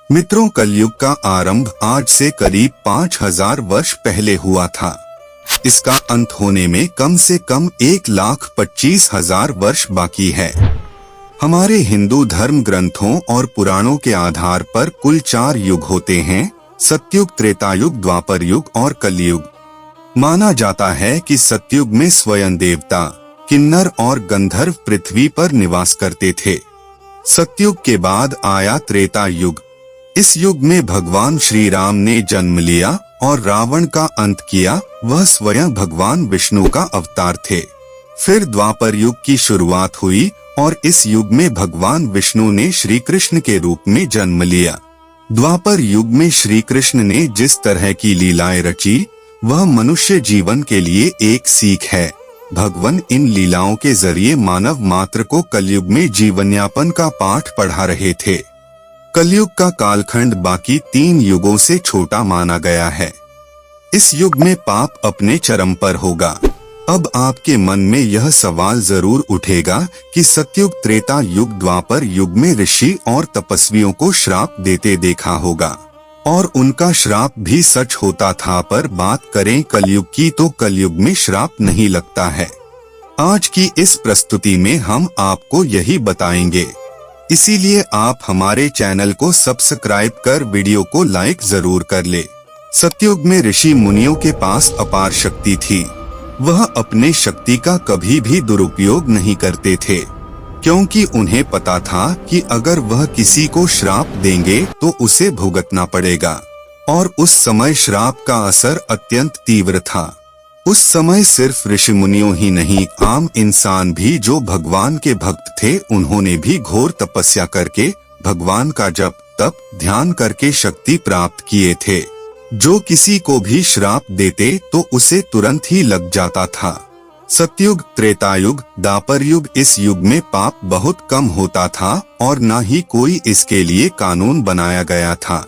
मित्रों, कलयुग का आरंभ आज से करीब 5000 वर्ष पहले हुआ था। इसका अंत होने में कम से कम 1,25,000 वर्ष बाकी है। हमारे हिंदू धर्म ग्रंथों और पुराणों के आधार पर कुल 4 युग होते हैं: सतयुग, त्रेतायुग, द्वापर युग और कलयुग। माना जाता है कि सतयुग में स्वयं देवता, किन्नर और गंधर्व पृथ्वी पर निवास करते थे। सतयुग के बाद आया त्रेता युग। इस युग में भगवान श्री राम ने जन्म लिया और रावण का अंत किया। वह स्वयं भगवान विष्णु का अवतार थे। फिर द्वापर युग की शुरुआत हुई और इस युग में भगवान विष्णु ने श्री कृष्ण के रूप में जन्म लिया। द्वापर युग में श्री कृष्ण ने जिस तरह की लीलाएं रची, वह मनुष्य जीवन के लिए एक सीख है। भगवान इन लीलाओं के जरिए मानव मात्र को कलयुग में जीवनयापन का पाठ पढ़ा रहे थे। कलयुग का कालखंड बाकी 3 युगों से छोटा माना गया है। इस युग में पाप अपने चरम पर होगा। अब आपके मन में यह सवाल जरूर उठेगा कि सतयुग, त्रेता युग, द्वापर युग में ऋषि और तपस्वियों को श्राप देते देखा होगा और उनका श्राप भी सच होता था। पर बात करें कलयुग की, तो कलयुग में श्राप नहीं लगता है। आज की इस प्रस्तुति में हम आपको यही बताएंगे। इसीलिए आप हमारे चैनल को सब्सक्राइब कर वीडियो को लाइक जरूर कर ले। सतयुग में ऋषि मुनियों के पास अपार शक्ति थी। वह अपने शक्ति का कभी भी दुरुपयोग नहीं करते थे, क्योंकि उन्हें पता था कि अगर वह किसी को श्राप देंगे तो उसे भुगतना पड़ेगा। और उस समय श्राप का असर अत्यंत तीव्र था। उस समय सिर्फ ऋषि मुनियों ही नहीं, आम इंसान भी जो भगवान के भक्त थे, उन्होंने भी घोर तपस्या करके भगवान का जप, तप, ध्यान करके शक्ति प्राप्त किए थे। जो किसी को भी श्राप देते तो उसे तुरंत ही लग जाता था। सतयुग, त्रेतायुग, द्वापर युग, इस युग में पाप बहुत कम होता था और न ही कोई इसके लिए कानून बनाया गया था।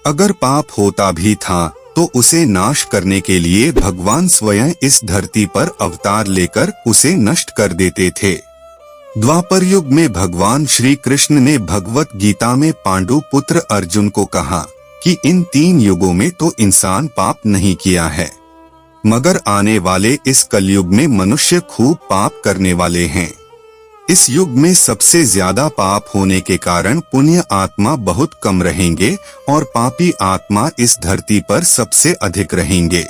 अगर पाप होता भी था तो उसे नाश करने के लिए भगवान स्वयं इस धरती पर अवतार लेकर उसे नष्ट कर देते थे। द्वापर युग में भगवान श्री कृष्ण ने भगवत गीता में पांडु पुत्र अर्जुन को कहा कि इन 3 युगों में तो इंसान पाप नहीं किया है, मगर आने वाले इस कलयुग में मनुष्य खूब पाप करने वाले हैं। इस युग में सबसे ज्यादा पाप होने के कारण पुण्य आत्मा बहुत कम रहेंगे और पापी आत्मा इस धरती पर सबसे अधिक रहेंगे,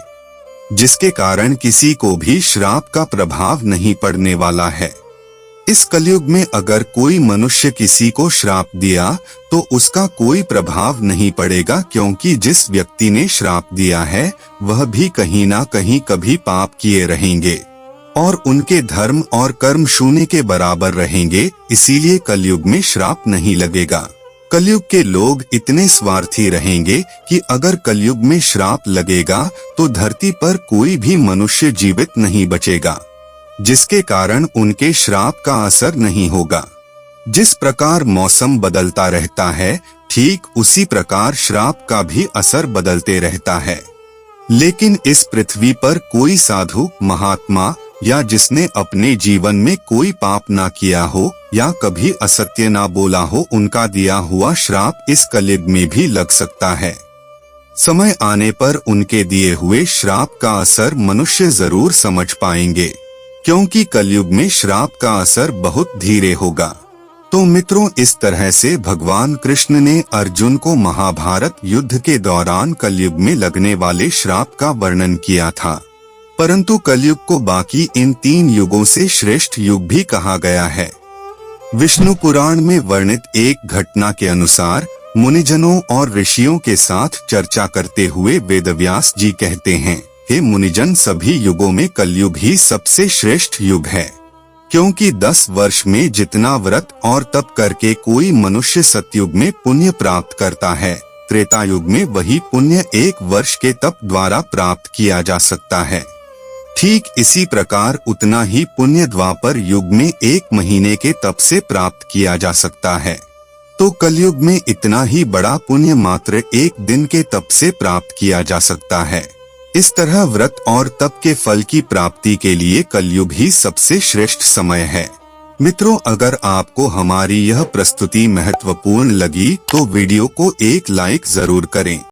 जिसके कारण किसी को भी श्राप का प्रभाव नहीं पड़ने वाला है। इस कलयुग में अगर कोई मनुष्य किसी को श्राप दिया तो उसका कोई प्रभाव नहीं पड़ेगा, क्योंकि जिस व्यक्ति ने श्राप दिया है वह भी कहीं ना कहीं कभी पाप किए रहेंगे और उनके धर्म और कर्म शून्य के बराबर रहेंगे। इसीलिए कलयुग में श्राप नहीं लगेगा। कलयुग के लोग इतने स्वार्थी रहेंगे कि अगर कलयुग में श्राप लगेगा तो धरती पर कोई भी मनुष्य जीवित नहीं बचेगा, जिसके कारण उनके श्राप का असर नहीं होगा। जिस प्रकार मौसम बदलता रहता है, ठीक उसी प्रकार श्राप का भी असर बदलते रहता है। लेकिन इस पृथ्वी पर कोई साधु, महात्मा या जिसने अपने जीवन में कोई पाप ना किया हो या कभी असत्य ना बोला हो, उनका दिया हुआ श्राप इस कलयुग में भी लग सकता है। समय आने पर उनके दिए हुए श्राप का असर मनुष्य जरूर समझ पाएंगे, क्योंकि कलयुग में श्राप का असर बहुत धीरे होगा। तो मित्रों, इस तरह से भगवान कृष्ण ने अर्जुन को महाभारत युद्ध के दौरान कलयुग में लगने वाले श्राप का वर्णन किया था। परंतु कलयुग को बाकी इन 3 युगों से श्रेष्ठ युग भी कहा गया है। विष्णु पुराण में वर्णित एक घटना के अनुसार मुनिजनों और ऋषियों के साथ चर्चा करते हुए वेदव्यास जी कहते हैं, हे मुनिजन, सभी युगों में कलयुग ही सबसे श्रेष्ठ युग है, क्योंकि 10 वर्ष में जितना व्रत और तप करके कोई मनुष्य सतयुग में पुण्य प्राप्त करता है, त्रेता युग में वही पुण्य 1 वर्ष के तप द्वारा प्राप्त किया जा सकता है। ठीक इसी प्रकार उतना ही पुण्य द्वापर युग में 1 महीने के तप से प्राप्त किया जा सकता है। तो कलयुग में इतना ही बड़ा पुण्य मात्र 1 दिन के तप से प्राप्त किया जा सकता है। इस तरह व्रत और तप के फल की प्राप्ति के लिए कलयुग ही सबसे श्रेष्ठ समय है। मित्रों, अगर आपको हमारी यह प्रस्तुति महत्वपूर्ण लगी तो वीडियो को एक लाइक जरूर करें।